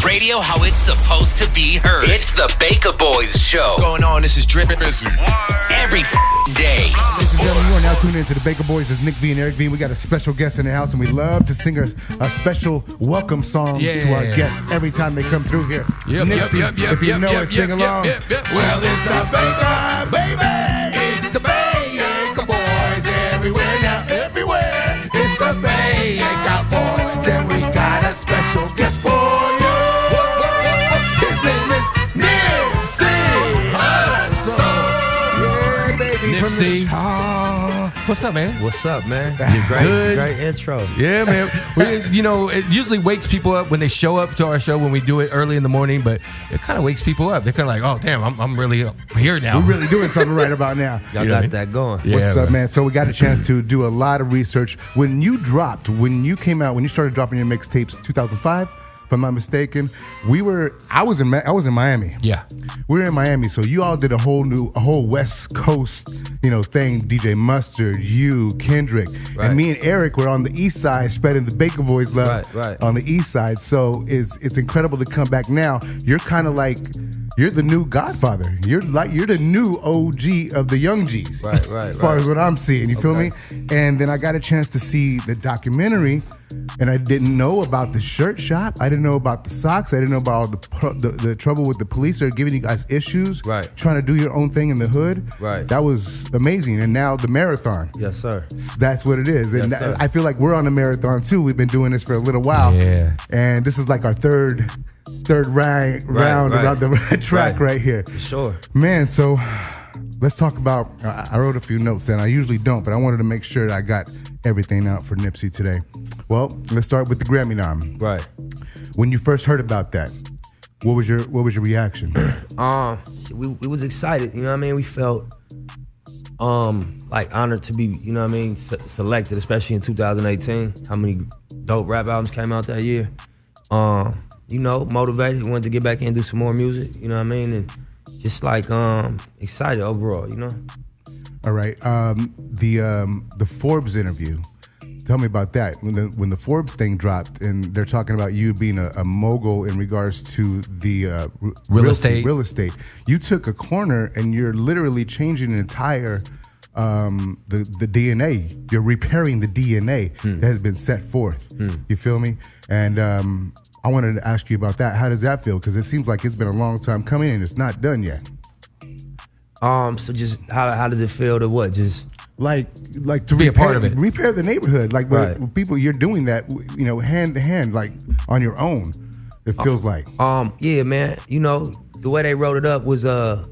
radio how it's supposed to be heard. It's the Baka Boyz show. What's going on? This is Drip. Every day. Ladies and gentlemen, you are now tuned into the Baka Boyz. It's Nick V and Eric V. We got a special guest in the house, and we love to sing our special welcome song to our guests every time they come through here. NIPSEY, if you know it, sing along. Well, it's the Baka, baby. It's the Baka Boyz everywhere now, everywhere. It's the Baka Boyz, and we got a special guest for you. His name is NIPSEY Hussle. Yeah, baby. NIPSEY. What's up, man? What's up, man? Great intro. Yeah, man. It usually wakes people up when they show up to our show when we do it early in the morning, but it kind of wakes people up. They're kind of like, oh, damn, I'm really here now. We're really doing something right about now. Y'all got that going. Yeah, What's up, man? So we got a chance to do a lot of research. When you started dropping your mixtapes 2005, if I'm not mistaken, I was in Miami. Yeah. We were in Miami, so you all did a whole West Coast, thing. DJ Mustard, you, Kendrick, and me and Eric were on the East Side, spreading the Baka Boyz love on the East Side. So it's incredible to come back now. You're kind of like, you're the new Godfather. You're the new OG of the Young G's. Right. As far as what I'm seeing, you feel me? And then I got a chance to see the documentary, and I didn't know about the shirt shop. I didn't know about the socks. I didn't know about all the trouble with the police. They're giving you guys issues. Right. Trying to do your own thing in the hood. Right. That was amazing. And now the marathon. Yes, sir. That's what it is. And Yes, sir. I feel like we're on the marathon too. We've been doing this for a little while. Yeah. And this is like our third round around the track right here. For sure. Man, so let's talk about, I wrote a few notes and I usually don't, but I wanted to make sure that I got everything out for NIPSEY today. Well, let's start with the Grammy nom. Right. When you first heard about that, what was your reaction? We was excited, you know what I mean? We felt like honored to be, you know what I mean, selected, especially in 2018. How many dope rap albums came out that year? Motivated, wanted to get back in and do some more music, you know what I mean? And just like excited overall, you know? All right. The Forbes interview. Tell me about that. When the Forbes thing dropped, and they're talking about you being a mogul in regards to the Real estate. Real estate. You took a corner, and you're literally changing an entire the DNA. You're repairing the DNA that has been set forth. You feel me? And I wanted to ask you about that. How does that feel? Because it seems like it's been a long time coming, and it's not done yet. So just how does it feel to what? Just like to be a part of it, repair the neighborhood. Like with people, you're doing that, hand to hand, like on your own. It feels like. Yeah, man. The way they wrote it up was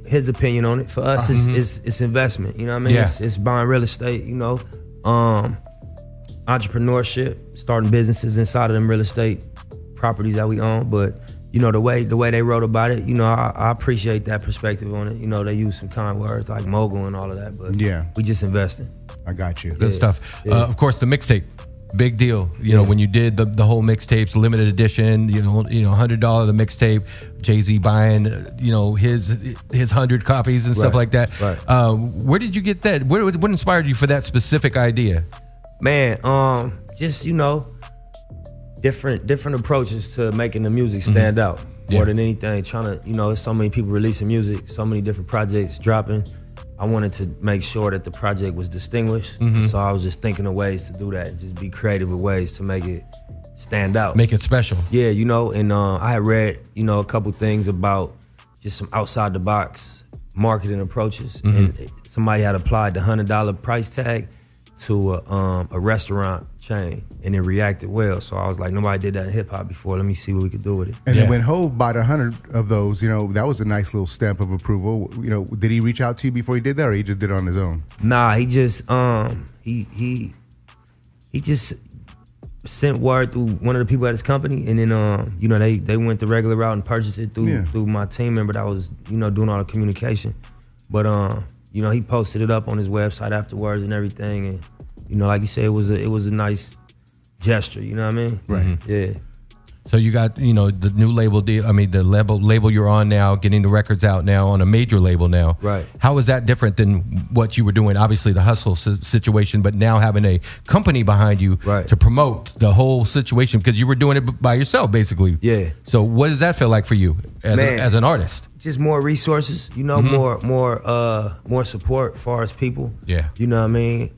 his opinion on it. For us, it's investment. You know what I mean? Yeah. It's buying real estate. Entrepreneurship, starting businesses inside of them real estate properties that we own. But the way they wrote about it, I appreciate that perspective on it. They use some kind words like mogul and all of that, but we just investing. I got you. Good stuff. Of course, the mixtape, big deal. When you did the whole mixtapes, limited edition, $100 the mixtape, Jay-Z buying, his 100 copies and stuff like that. Right. Where did you get that? What inspired you for that specific idea? Man, just different approaches to making the music stand out more than anything. Trying to, there's so many people releasing music, so many different projects dropping. I wanted to make sure that the project was distinguished. So I was just thinking of ways to do that, and just be creative with ways to make it stand out. Make it special. Yeah, and I had read, a couple things about just some outside the box marketing approaches. And somebody had applied the $100 price tag to a restaurant chain, and it reacted well. So I was like, nobody did that in hip hop before. Let me see what we could do with it. And then when Hov bought 100 of those, that was a nice little stamp of approval. Did he reach out to you before he did that, or he just did it on his own? Nah, he just he just sent word through one of the people at his company, and then they went the regular route and purchased it through my team member that was doing all the communication. But he posted it up on his website afterwards and everything, and like you said, it was a nice gesture. You know what I mean? Right. Yeah. So you got, you know, the new label deal. I mean, the label you're on now, getting the records out now on a major label now. Right. How is that different than what you were doing? Obviously, the hustle situation, but now having a company behind you to promote the whole situation because you were doing it by yourself, basically. Yeah. So what does that feel like for you as an artist? Just more resources, you know, more support as far as people. Yeah. You know what I mean?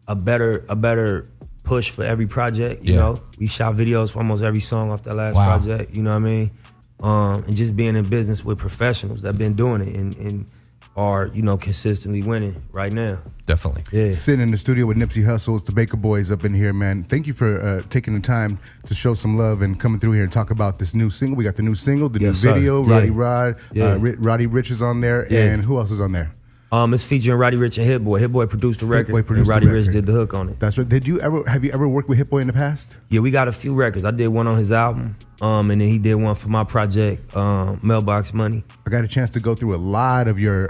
A better push for every project, you know. We shot videos for almost every song off that last project, you know what I mean? And just being in business with professionals that been doing it and are, you know, consistently winning right now. Definitely. Yeah. Sitting in the studio with Nipsey Hussle, it's the Baka Boyz up in here, man. Thank you for taking the time to show some love and coming through here and talk about this new single. We got the new single, the new video, Roddy Roddy Ricch is on there, and who else is on there? It's featuring Roddy Ricch and Hit Boy. Hit Boy produced the record, and Roddy Ricch did the hook on it. That's right. Have you ever worked with Hit Boy in the past? Yeah, we got a few records. I did one on his album, and then he did one for my project, Mailbox Money. I got a chance to go through a lot of your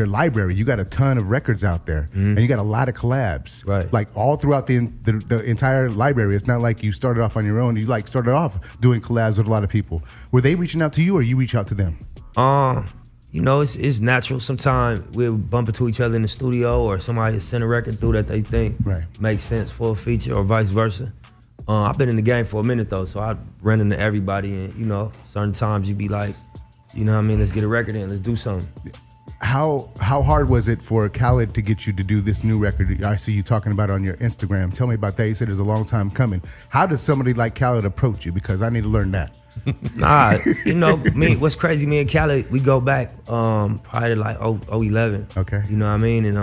library. You got a ton of records out there, and you got a lot of collabs. Right. Like all throughout the entire library. It's not like you started off on your own. You like started off doing collabs with a lot of people. Were they reaching out to you, or you reach out to them? You know, it's natural. Sometimes we'll bump into each other in the studio, or somebody send a record through that they think makes sense for a feature, or vice versa. I've been in the game for a minute though, so I run into everybody, and you know, certain times you be like, you know what I mean, let's get a record in, let's do something. How hard was it for Khaled to get you to do this new record? I see you talking about it on your Instagram. Tell me about that. You said it's a long time coming. How does somebody like Khaled approach you? Because I need to learn that. Nah, you know, what's crazy, me and Khaled, we go back probably like 2011. Okay. You know what I mean? And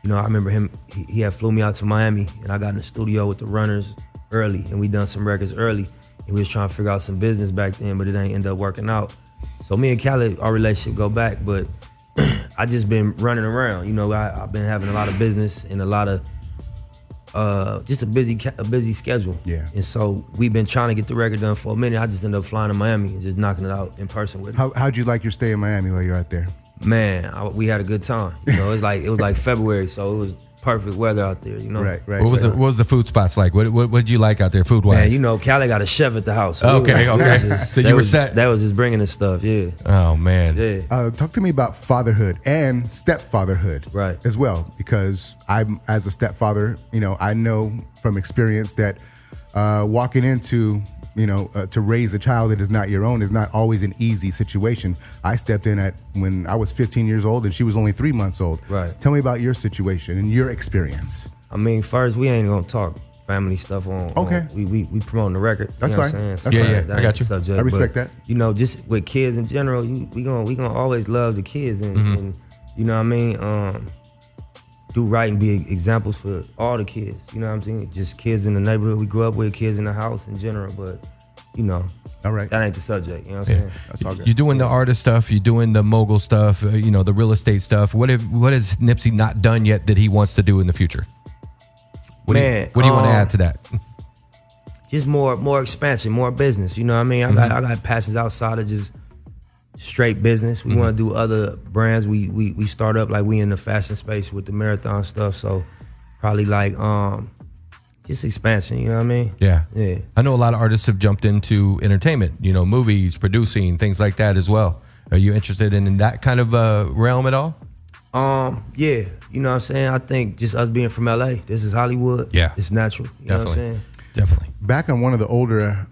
you know, I remember him, he had flew me out to Miami, and I got in the studio with the Runners early, and we done some records early, and we was trying to figure out some business back then, but it ain't end up working out. So me and Khaled, our relationship go back, but I just been running around. You know, I've been having a lot of business and a lot of just a busy schedule. Yeah. And so we've been trying to get the record done for a minute. I just ended up flying to Miami and just knocking it out in person with him. How'd you like your stay in Miami while you're out there? Man, we had a good time. You know, it was like February, so it was perfect weather out there. You know, right. What was the food spots like? What did you like out there, food wise? Man, you know, Cali got a chef at the house. So okay. So you were set. That was just bringing us stuff. Yeah. Oh man. Yeah. Talk to me about fatherhood and stepfatherhood, right? As well, because I'm as a stepfather, you know, I know from experience that walking into to raise a child that is not your own is not always an easy situation. I stepped in when I was 15 years old and she was only 3 months old. Right. Tell me about your situation and your experience. I mean, first, we ain't gonna talk family stuff on. Okay. We promoting the record. That's fine. That's fine. Yeah, I got you. Subject, I respect that. You know, just with kids in general, we gonna always love the kids and you know what I mean. Do right and be examples for all the kids. You know what I'm saying? Just kids in the neighborhood we grew up with, kids in the house in general. But you know, all right, that ain't the subject. You know what I'm saying? That's all good. You're doing the artist stuff. You're doing the mogul stuff. You know, the real estate stuff. What has Nipsey not done yet that he wants to do in the future? What do you want to add to that? Just more expansion, more business. You know what I mean? I got passions outside of just straight business. We want to do other brands. We start up like we in the fashion space with the marathon stuff. So probably like just expansion. You know what I mean? Yeah. Yeah. I know a lot of artists have jumped into entertainment. You know, movies, producing, things like that as well. Are you interested in that kind of realm at all? Yeah. You know what I'm saying? I think just us being from LA, this is Hollywood. Yeah. It's natural. You know what I'm saying? Definitely. Back on one of the older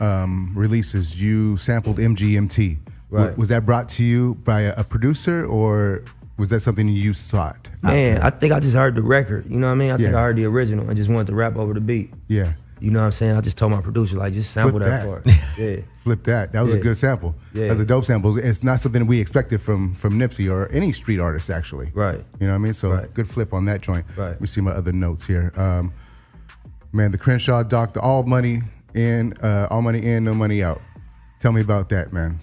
releases, you sampled MGMT. Right. Was that brought to you by a producer, or was that something you sought? Man, I think I just heard the record. You know what I mean? I think I heard the original and just wanted to rap over the beat. Yeah. You know what I'm saying? I just told my producer, like, just sample that part. Yeah. Flip that. That was a good sample. Yeah. That was a dope sample. It's not something we expected from Nipsey or any street artist, actually. Right. You know what I mean? So good flip on that joint. Right. Let me see my other notes here. Man, the Crenshaw doc, the all money in, no money out. Tell me about that, man.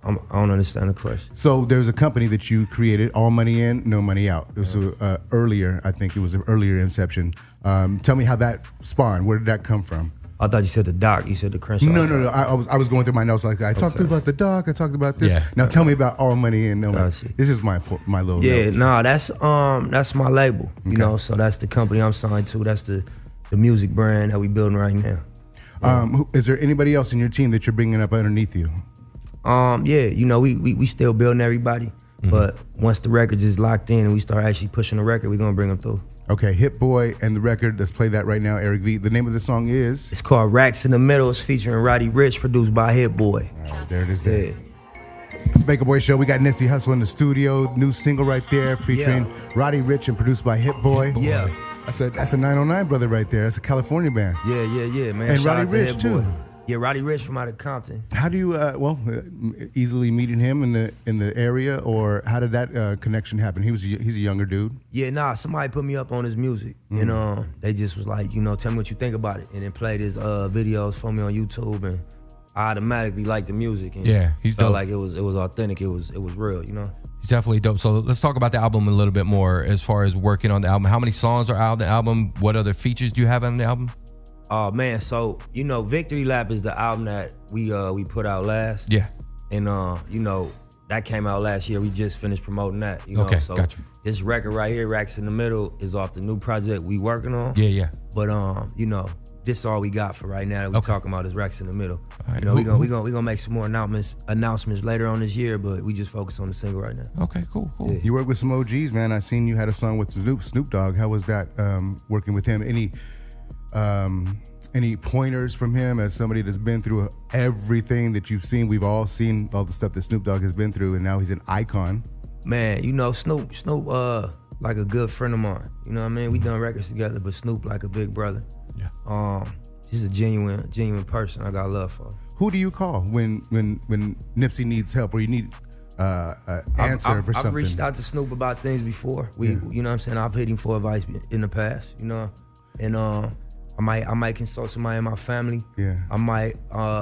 I don't understand the question. So there's a company that you created, all money in, no money out. It was earlier, I think it was an earlier inception. Tell me how that spawned. Where did that come from? I thought you said the doc. You said the Crenshaw. No. I was going through my notes like that. I talked about the doc. I talked about this. Yeah. Now tell me about all money in, no money. This is my little notes. Nah, that's my label. You know, so that's the company I'm signed to. That's the music brand that we building right now. Is there anybody else in your team that you're bringing up underneath you? Yeah, you know, we still building everybody, but once the record is locked in and we start actually pushing the record, we're gonna bring them through. Okay, Hit Boy and the record. Let's play that right now, Eric V. The name of the song is? It's called Racks in the Middle. It's featuring Roddy Ricch, produced by Hit Boy. All right, there it is. Yeah. It's Baka Boyz Show. We got NIPSEY HUSSLE in the studio. New single right there featuring Roddy Ricch and produced by Hit Boy. Yeah. That's a 909 brother right there. That's a California band. Yeah, man. And Shout Roddy out to Ricch Hit too. Boy. Yeah, Roddy Ricch from out of Compton. How do you, easily meeting him in the area, or how did that connection happen? He's a younger dude. Yeah, nah, somebody put me up on his music, and they just was like, you know, tell me what you think about it, and then played his videos for me on YouTube, and I automatically liked the music. And he's felt dope. like it was authentic, it was real, you know. He's definitely dope. So let's talk about the album a little bit more as far as working on the album. How many songs are out on the album? What other features do you have on the album? Oh man, so you know, Victory Lap is the album that we put out last. Yeah. And you know, that came out last year. We just finished promoting that. You know, Okay, so gotcha. this record right here, Racks in the Middle, is off the new project we working on. Yeah. But you know, this is all we got for right now that we talking about is Racks in the Middle. All right. You know, we gonna make some more announcements later on this year, but we just focus on the single right now. Okay, cool. Yeah. You work with some OGs, man. I seen you had a song with Snoop Dogg. How was that working with him? Any pointers from him as somebody that's been through everything that you've seen? We've all seen all the stuff that Snoop Dogg has been through, and now he's an icon. Man, you know, Snoop, like a good friend of mine. You know what I mean? We done records together, but Snoop like a big brother. Yeah. He's a genuine person. I got love for. Who do you call when Nipsey needs help or you need answer for something? I've reached out to Snoop about things before. You know what I'm saying? I've hit him for advice in the past, you know, and I might consult somebody in my family. Yeah. I might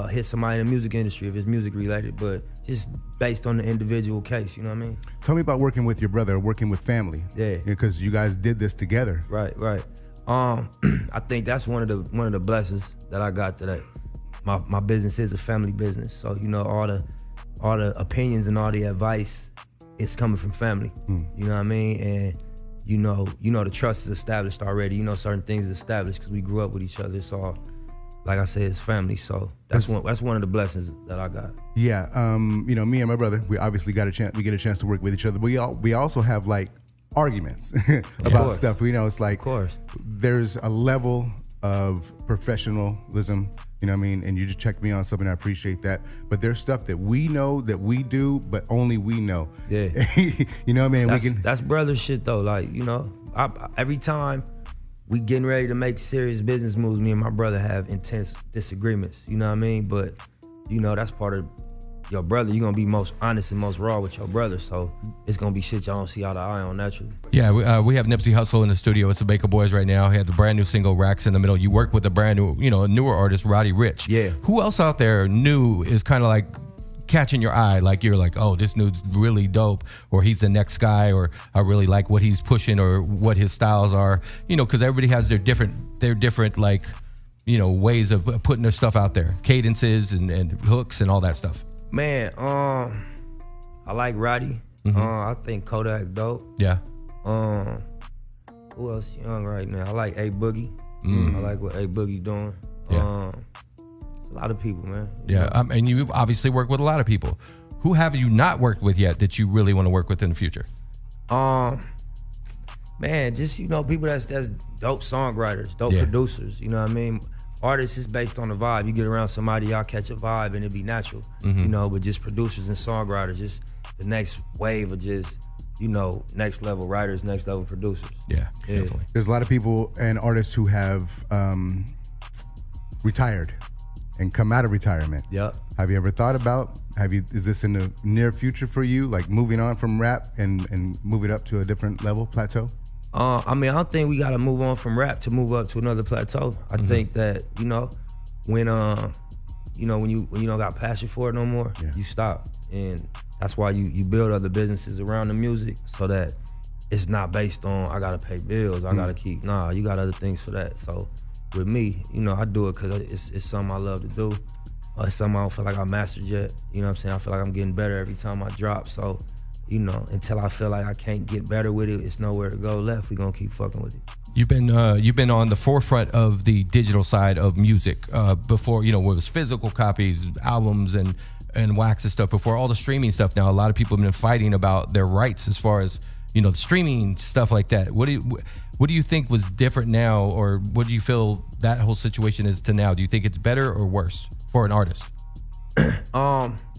hit somebody in the music industry if it's music related, but just based on the individual case, you know what I mean? Tell me about working with your brother, working with family. Yeah. Because you guys did this together. Right. I think that's one of the blessings that I got today. My business is a family business, so you know all the opinions and all the advice is coming from family. You know what I mean? And you know the trust is established already. You know certain things is established because we grew up with each other. So, like I said, it's family. So that's one of the blessings that I got. Yeah. You know, me and my brother, we obviously get a chance to work with each other. But we also have like arguments about stuff. You know, it's like, of course, there's a level of professionalism. You know what I mean? And you just checked me on something. I appreciate that. But there's stuff that we know that we do, but only we know. Yeah. You know what I mean? That's brother shit though. Like, you know, every time we getting ready to make serious business moves, me and my brother have intense disagreements. You know what I mean? But you know, that's part of your brother. You're gonna be most honest and most raw with your brother. So it's gonna be shit y'all don't see eye to eye on naturally. Yeah, we have Nipsey Hussle in the studio. It's the Baka Boyz right now. He had the brand new single Racks in the Middle. You work with a brand new, you know, a newer artist, Roddy Ricch. Yeah. Who else out there new is kind of like catching your eye? Like you're like, oh, this dude's really dope, or he's the next guy, or I really like what he's pushing, or what his styles are. You know, because everybody has their different like, you know, ways of putting their stuff out there, cadences and hooks and all that stuff. Man, I like Roddy. I think Kodak dope. Yeah. Who else young right now? I like A Boogie. I like what A Boogie doing. Yeah. It's a lot of people, man. Yeah, and you obviously work with a lot of people. Who have you not worked with yet that you really want to work with in the future? Man, just, you know, people that's dope songwriters, dope producers. You know what I mean? Artists is based on the vibe. You get around somebody, y'all catch a vibe, and it be natural. You know, but just producers and songwriters, just the next wave of just, you know, next level writers, next level producers. Yeah, definitely. There's a lot of people and artists who have retired and come out of retirement. Yep. Have you ever thought about, is this in the near future for you, like moving on from rap and moving up to a different level, plateau? I mean, I don't think we gotta move on from rap to move up to another plateau. I think that, you know, when you don't got passion for it no more, you stop. And that's why you build other businesses around the music so that it's not based on, I gotta pay bills, I gotta keep, nah, you got other things for that. So with me, you know, I do it because it's something I love to do. It's something I don't feel like I mastered yet. You know what I'm saying? I feel like I'm getting better every time I drop. So, you know, until I feel like I can't get better with it, it's nowhere to go left. We gonna keep fucking with it. You've been on the forefront of the digital side of music before, you know, it was physical copies, albums, and wax and stuff before all the streaming stuff. Now, a lot of people have been fighting about their rights as far as, you know, the streaming stuff like that. What do you think was different now, or what do you feel that whole situation is to now? Do you think it's better or worse for an artist?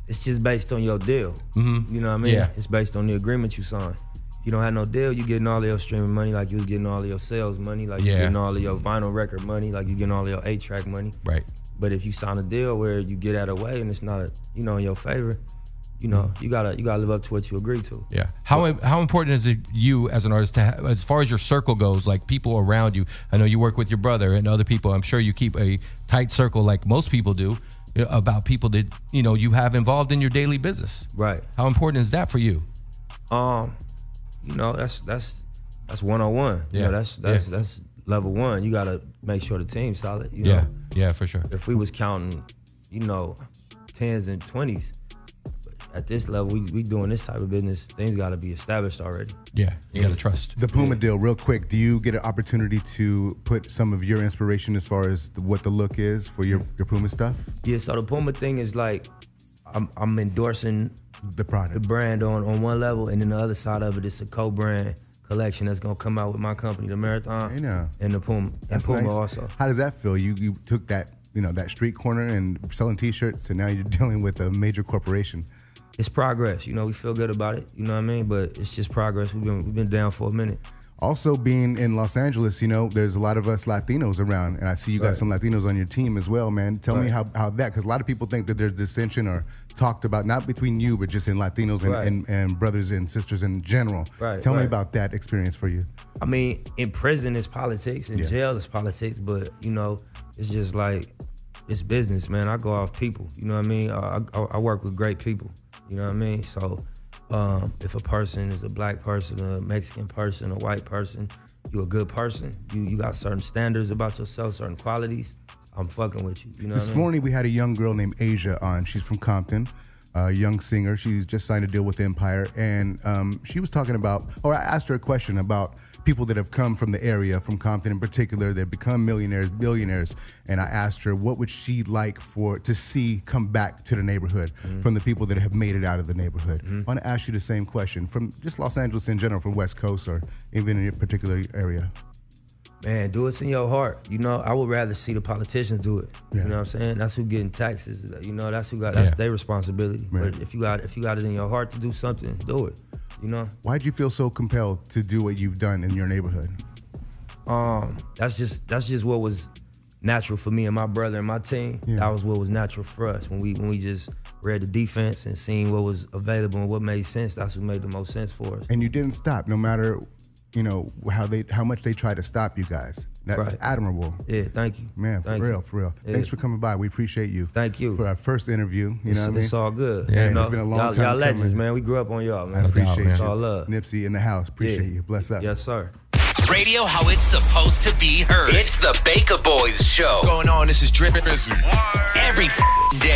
It's just based on your deal. Mm-hmm. You know what I mean? Yeah. It's based on the agreement you signed. If you don't have no deal, you getting all of your streaming money, like you was getting all of your sales money, like you getting all of your vinyl record money, like you getting all of your 8-track money. Right. But if you sign a deal where you get out of the way and it's not, you know, in your favor, you know, you gotta live up to what you agree to. Yeah. How important is it you as an artist to have, as far as your circle goes, like people around you? I know you work with your brother and other people. I'm sure you keep a tight circle like most people do about people that, you know, you have involved in your daily business. Right. How important is that for you? You know, that's 101. Yeah. You know, that's level one. You gotta make sure the team's solid. You know? Yeah, for sure. If we was counting, you know, 10s and 20s, at this level, we doing this type of business, things gotta be established already. Yeah, you gotta trust. The Puma deal, real quick, do you get an opportunity to put some of your inspiration as far as what the look is for your Puma stuff? Yeah, so the Puma thing is like, I'm endorsing the product, the brand on one level, and then the other side of it is a co-brand collection that's gonna come out with my company, the Marathon, and the Puma, that's and Puma nice. also. How does that feel? You took that, you know, that street corner and selling T-shirts, and now you're dealing with a major corporation. It's progress, you know. We feel good about it, you know what I mean. But it's just progress. We've been down for a minute. Also, being in Los Angeles, you know, there's a lot of us Latinos around, and I see you got some Latinos on your team as well, man. Tell me how that, because a lot of people think that there's dissension or talked about, not between you, but just in Latinos and brothers and sisters in general. Tell me about that experience for you. I mean, in prison it's politics, in jail it's politics, but you know, it's just like, it's business, man. I go off people, you know what I mean? I work with great people, you know what I mean? So if a person is a black person, a Mexican person, a white person, you a good person, you got certain standards about yourself, certain qualities, I'm fucking with you, you know This morning we had a young girl named Asia on. She's from Compton, a young singer. She's just signed a deal with Empire, and she was talking about, or I asked her a question about people that have come from the area, from Compton in particular, that become millionaires, billionaires, and I asked her what would she like to see come back to the neighborhood from the people that have made it out of the neighborhood. I want to ask you the same question from just Los Angeles in general, from West Coast or even in your particular area. Man, do what's in your heart. You know, I would rather see the politicians do it. You know what I'm saying? That's who getting taxes. You know, that's who got, that's their responsibility. Right. But if you got it in your heart to do something, do it. You know? Why'd you feel so compelled to do what you've done in your neighborhood? That's just what was natural for me and my brother and my team. That was what was natural for us. When we just read the defense and seen what was available and what made sense, that's what made the most sense for us. And you didn't stop, no matter, you know, how much they try to stop you guys. That's admirable. Yeah, thank you. Man, for real. Yeah. Thanks for coming by. We appreciate you. Thank you. For our first interview, you know what I mean? It's all good. Yeah, you know? It's been a long time Y'all legends, coming. man. We grew up on y'all, man. I appreciate you. It's all love. Nipsey in the house. Appreciate you. Bless up. Yes, sir. Radio how it's supposed to be heard. It's the Baka Boyz show. What's going on? This is Drip Busy. Every day.